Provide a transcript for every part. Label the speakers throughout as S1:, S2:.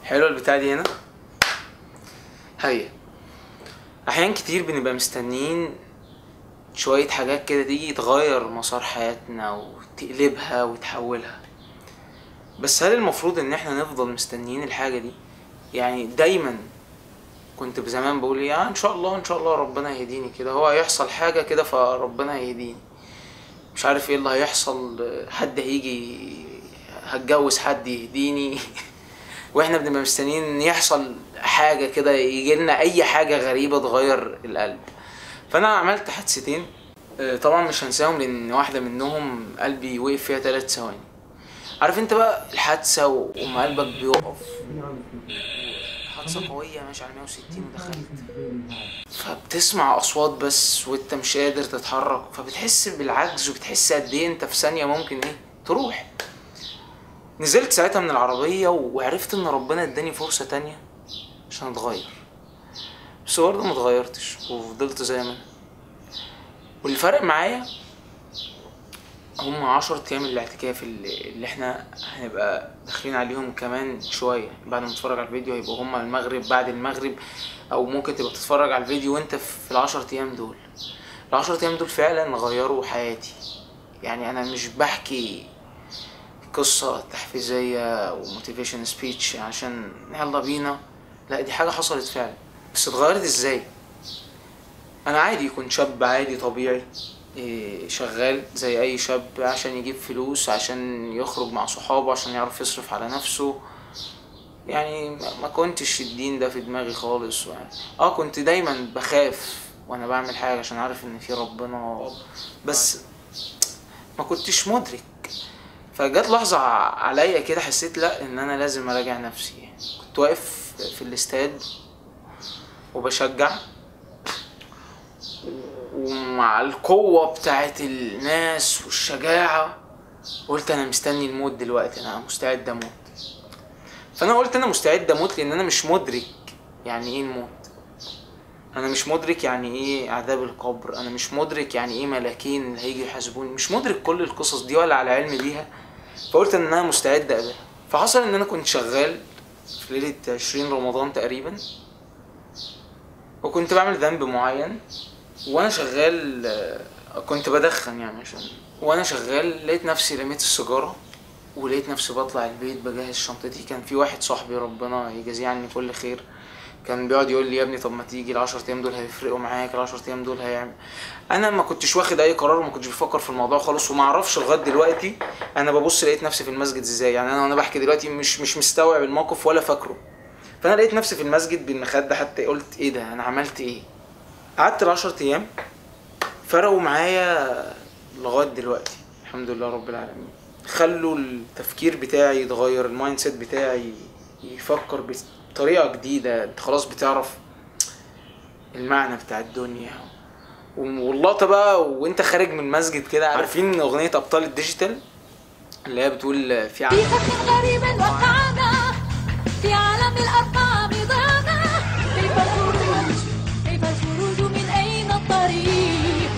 S1: حلوه البتاع دي هنا. هي احيان كتير بنبقى مستنيين شويه حاجات كده تيجي تغير مسار حياتنا وتقلبها وتحولها، بس هل المفروض ان احنا نفضل مستنيين الحاجه دي؟ يعني دايما كنت بزمان بقول ان شاء الله ان شاء الله ربنا يهديني كده، هو هيحصل حاجه كده فربنا يهديني، مش عارف ايه اللي هيحصل، حد هيجي، هتجوز حد يهديني واحنا بنبقى مستنيين ان يحصل حاجه كده، يجي لنا اي حاجه غريبه تغير القلب. فانا عملت حادثتين طبعا مش هنساهم، لان واحده منهم قلبي وقف فيها 3 ثواني. عارف انت بقى الحادثه وما قلبك بيقف، حادثه قويه ماشي على 160 ودخلت، فبتسمع اصوات بس وانت مش قادر تتحرك، فبتحس بالعجز وبتحس قد ايه انت في ثانيه ممكن ايه تروح. نزلت ساعتها من العربيه وعرفت ان ربنا اداني فرصه تانية عشان اتغير، بس برضه ما اتغيرتش وفضلت زي ما انا. واللي فرق معايا هم 10 ايام الاعتكاف اللي احنا هنبقى داخلين عليهم كمان شويه. بعد ما تتفرج على الفيديو هيبقوا هم المغرب، بعد المغرب، او ممكن تبقى تتفرج على الفيديو وانت في ال10 ايام دول. ال10 ايام دول فعلا غيروا حياتي. يعني انا مش بحكي قصه تحفيزيه وموتيفيشن سبيتش عشان يلا بينا، لا دي حاجه حصلت فعلا. بس اتغيرت ازاي؟ انا عادي كنت شاب عادي طبيعي شغال زي اي شاب عشان يجيب فلوس، عشان يخرج مع صحابه، عشان يعرف يصرف على نفسه. يعني ما كنتش الدين ده في دماغي خالص. يعني كنت دايما بخاف وانا بعمل حاجه عشان عارف ان في ربنا، بس ما كنتش مدرك. فجت لحظه عليا كده حسيت لا ان انا لازم اراجع نفسي. كنت واقف في الاستاد وبشجع، ومع القوة بتاعت الناس والشجاعة قلت انا مستني الموت دلوقتي، انا مستعد اموت. فانا قلت انا مستعد اموت لان انا مش مدرك يعني ايه الموت، انا مش مدرك يعني ايه عذاب القبر، انا مش مدرك يعني ايه ملاكين اللي هيجي يحاسبوني، مش مدرك كل القصص دي ولا على علم بيها. فقلت ان انا مستعد اقابلها. فحصل ان انا كنت شغال في ليلة 20 رمضان تقريبا، وكنت بعمل ذنب معين وانا شغال، كنت بدخن يعني عشان، وانا شغال لقيت نفسي رميت السيجاره ولقيت نفسي بطلع البيت بجهز شنطتي. كان في واحد صاحبي ربنا يجازيه عني كل خير كان بيقعد يقول لي يا ابني طب ما تيجي ال10 ايام دول هيفرقوا معاك، ال10 ايام دول هيعمل. انا ما كنتش واخد اي قرار وما كنتش بفكر في الموضوع خالص، وما اعرفش لغايه دلوقتي انا ببص لقيت نفسي في المسجد ازاي. يعني انا وانا بحكي دلوقتي مش مستوعب الموقف ولا فاكره. فانا لقيت نفسي في المسجد بالمخده، حتى قلت ايه ده، انا عملت ايه؟ قعدت ال10 ايام فرقوا معايا لغايه دلوقتي الحمد لله رب العالمين. خلوا التفكير بتاعي يتغير، المايند سيت بتاعي يفكر بطريقه جديده. انت خلاص بتعرف المعنى بتاع الدنيا واللقطه بقى وانت خارج من المسجد كده. عارفين اغنيه ابطال الديجيتال اللي هي بتقول في
S2: غريب وقعنا في عالم الارقام ضعنا، كيف الخروج كيف الخروج من اين الطريق،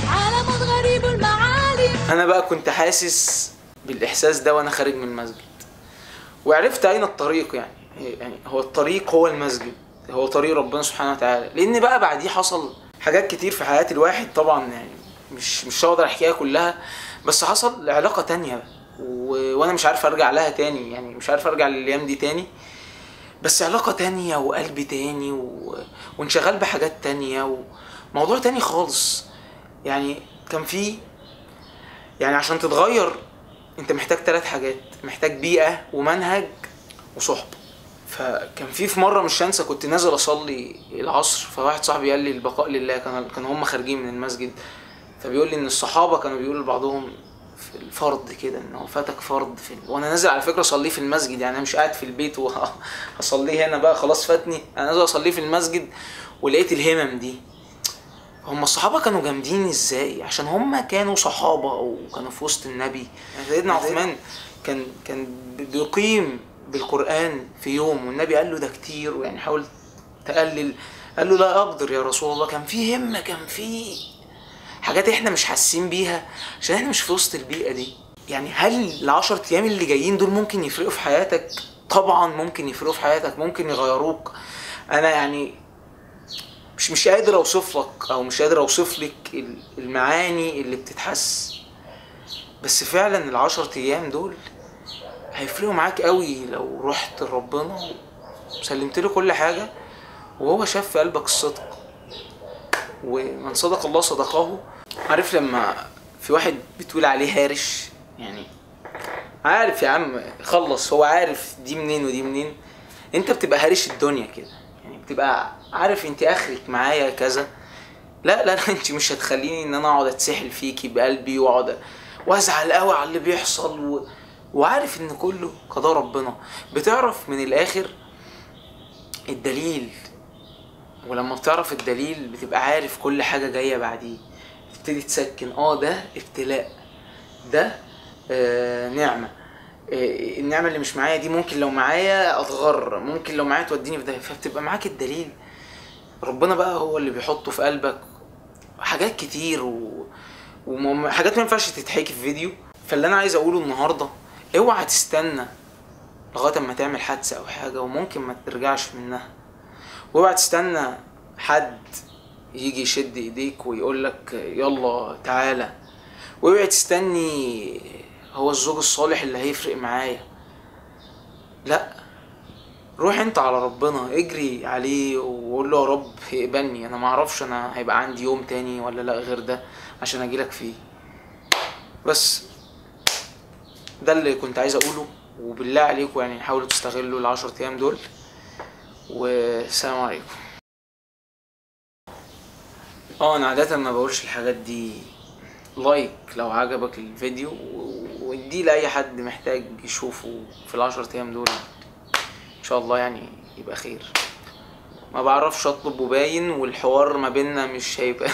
S2: عالم غريب المعالم.
S1: انا بقى كنت حاسس بالاحساس ده وانا خارج من المسجد، وعرفت اين الطريق. يعني هو الطريق هو المسجد، هو طريق ربنا سبحانه وتعالى. لان بقى بعديه حصل حاجات كتير في حياة الواحد طبعا، يعني مش هقدر احكيها كلها، بس حصل علاقة تانية وانا مش عارف ارجع لها تاني. يعني مش عارف ارجع للايام دي تاني، بس علاقة تانية وقلب تاني وانشغال بحاجات تانية وموضوع تاني خالص. يعني كان في، يعني عشان تتغير انت محتاج 3 حاجات، محتاج بيئة ومنهج وصحبة. فكان في مرة مش هنسى كنت نازل اصلي العصر، فواحد صاحبي قال لي البقاء لله، كانوا هم خارجين من المسجد، فبيقول لي ان الصحابة كانوا بيقولوا لبعضهم في الفرض كده ان هو فاتك فرض وانا نازل على فكرة اصليه في المسجد. يعني انا مش قاعد في البيت وهصليه هنا بقى خلاص فاتني، انا نازل اصليه في المسجد. ولقيت الهمم دي. هم الصحابة كانوا جامدين ازاي؟ عشان هم كانوا صحابة وكانوا في وسط النبي. يعني سيدنا عثمان كان بيقيم بالقرآن في يوم، والنبي قال له ده كتير ويعني حاول تقلل. قال له لا اقدر يا رسول الله. كان في همة، كان في حاجات احنا مش حاسين بيها عشان احنا مش في وسط البيئة دي. يعني هل ال10 ايام اللي جايين دول ممكن يفرقوا في حياتك؟ طبعا ممكن يفرقوا في حياتك، ممكن يغيروك. انا يعني مش قادر اوصف لك او مش قادر اوصف لك المعاني اللي بتتحس، بس فعلا ال10 ايام دول هيفرقوا معاك قوي لو رحت لربنا وسلمت له كل حاجة وهو شاف في قلبك الصدق، ومن صدق الله صدقه. عارف لما في واحد بتقول عليه هارش، يعني عارف يا عم خلص، هو عارف دي منين ودي منين، انت بتبقى هارش الدنيا كده، يعني بتبقى عارف انت اخرك معايا كذا. لا لا لا، انت مش هتخليني ان انا اقعد اتسحل فيكي بقلبي واقعد وازعل قوي على اللي بيحصل وعارف ان كله قضاء ربنا. بتعرف من الاخر الدليل، ولما بتعرف الدليل بتبقى عارف كل حاجة جاية بعديه، تبتدي تسكن ده ابتلاء، ده نعمة. النعمة اللي مش معايا دي ممكن لو معايا اتغر، ممكن لو معايا توديني في ده، فبتبقى معاك الدليل. ربنا بقى هو اللي بيحطه في قلبك حاجات كتير وحاجات ما ينفعش تتحكي في فيديو. فاللي انا عايز اقوله النهارده، اوعى تستنى لغايه اما تعمل حادثه او حاجه وممكن ما ترجعش منها، واوعى تستنى حد يجي يشد ايديك ويقولك يلا تعالى، واوعى تستني هو الزوج الصالح اللي هيفرق معايا. لا، روح انت على ربنا، اجري عليه وقول له يا رب اقبلني، انا معرفش انا هيبقى عندي يوم تاني ولا لا غير ده عشان اجيلك فيه. بس ده اللي كنت عايز اقوله، وبالله عليكم يعني حاولوا تستغلوا ال10 ايام دول، والسلام عليكم. انا عادة ما بقولش الحاجات دي. لايك لو عجبك الفيديو، واديه لاي حد محتاج يشوفه في ال10 ايام دول، ان شاء الله يعني يبقى خير. ما بعرفش اطلب وباين، والحوار ما بيننا مش هيبقى